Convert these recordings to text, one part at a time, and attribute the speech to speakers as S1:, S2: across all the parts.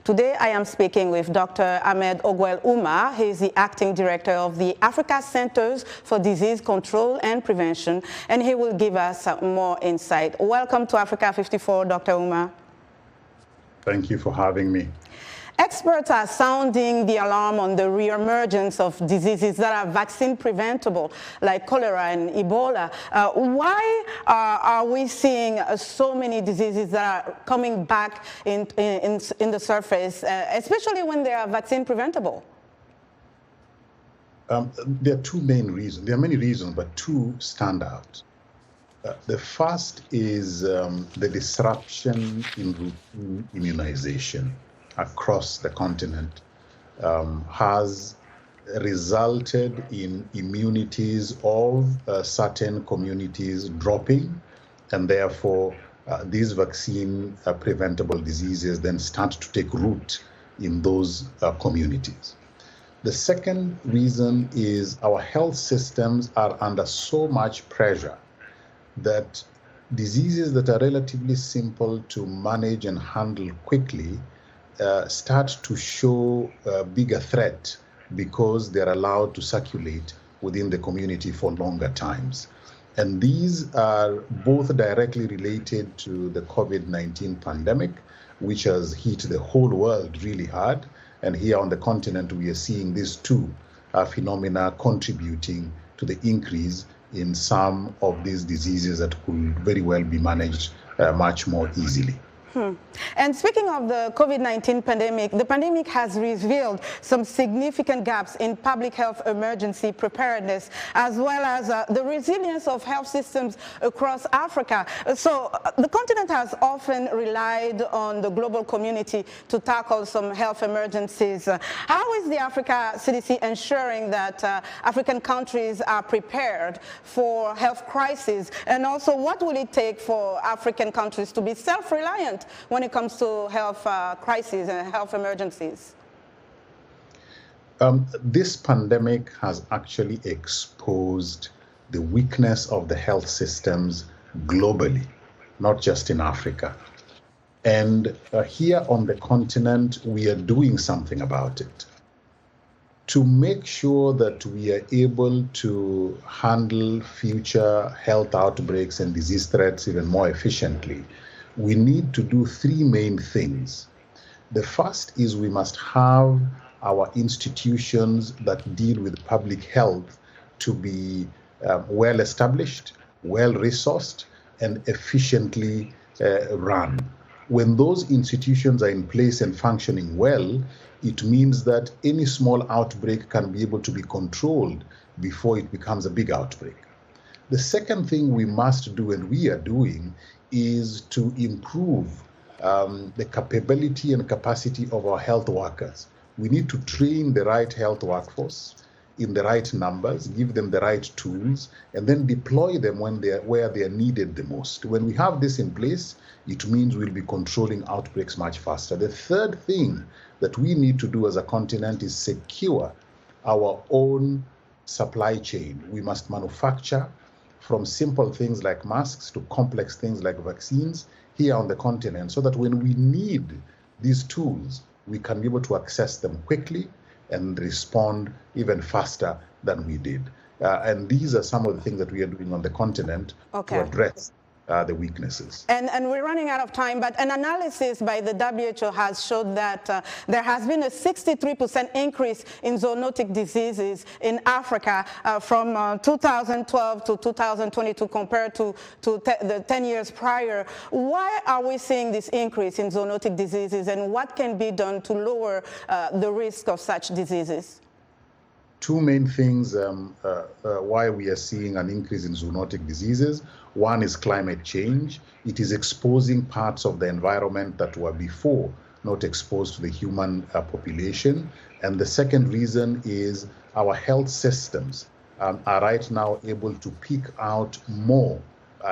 S1: Today I am speaking with Dr. Ahmed Ogwell Ouma. He is the acting director of the Africa Centers for Disease Control and Prevention, and he will give us more insight. Welcome to Africa 54, Dr. Ouma.
S2: Thank you for having me.
S1: Experts are sounding the alarm on the reemergence of diseases that are vaccine preventable, like cholera and Ebola. Why are we seeing so many diseases that are coming back in the surface, especially when they are vaccine preventable?
S2: There are two main reasons. There are many reasons, but two stand out. The first is the disruption in routine immunization across the continent has resulted in immunities of certain communities dropping, and therefore these vaccine preventable diseases then start to take root in those communities. The second reason is our health systems are under so much pressure that diseases that are relatively simple to manage and handle quickly start to show a bigger threat because they're allowed to circulate within the community for longer times. And these are both directly related to the COVID-19 pandemic, which has hit the whole world really hard. And here on the continent, we are seeing these two phenomena contributing to the increase in some of these diseases that could very well be managed much more easily.
S1: And speaking of the COVID-19 pandemic, the pandemic has revealed some significant gaps in public health emergency preparedness, as well as the resilience of health systems across Africa. So the continent has often relied on the global community to tackle some health emergencies. How is the Africa CDC ensuring that African countries are prepared for health crises? And also, what will it take for African countries to be self-reliant when it comes to health crises and health emergencies?
S2: This pandemic has actually exposed the weakness of the health systems globally, not just in Africa. And here on the continent, we are doing something about it. To make sure that we are able to handle future health outbreaks and disease threats even more efficiently, we need to do three main things. The first is we must have our institutions that deal with public health to be well established, well resourced, and efficiently run. When those institutions are in place and functioning well, it means that any small outbreak can be able to be controlled before it becomes a big outbreak. The second thing we must do, and we are doing, is to improve the capability and capacity of our health workers. We need to train the right health workforce in the right numbers, give them the right tools, and then deploy them where they are needed the most. When we have this in place, it means we'll be controlling outbreaks much faster. The third thing that we need to do as a continent is secure our own supply chain. We must manufacture from simple things like masks to complex things like vaccines here on the continent, so that when we need these tools, we can be able to access them quickly and respond even faster than we did. And these are some of the things that we are doing on the continent to address the weaknesses.
S1: And we're running out of time, but an analysis by the WHO has showed that there has been a 63% increase in zoonotic diseases in Africa from 2012 to 2022 compared to the 10 years prior. Why are we seeing this increase in zoonotic diseases, and what can be done to lower the risk of such diseases?
S2: Two main things why we are seeing an increase in zoonotic diseases. One is climate change. It is exposing parts of the environment that were before not exposed to the human population. And the second reason is our health systems are right now able to pick out more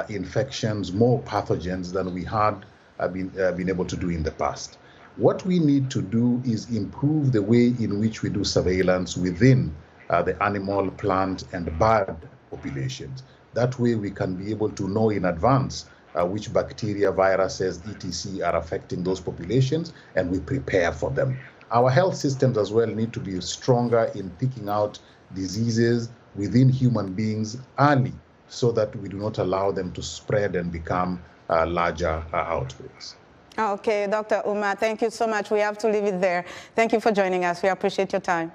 S2: infections, more pathogens than we had been able to do in the past. What we need to do is improve the way in which we do surveillance within the animal, plant, and bird populations. That way we can be able to know in advance which bacteria, viruses, etc. are affecting those populations, and we prepare for them. Our health systems as well need to be stronger in picking out diseases within human beings early, so that we do not allow them to spread and become larger outbreaks.
S1: Okay, Dr. Ouma, thank you so much. We have to leave it there. Thank you for joining us. We appreciate your time.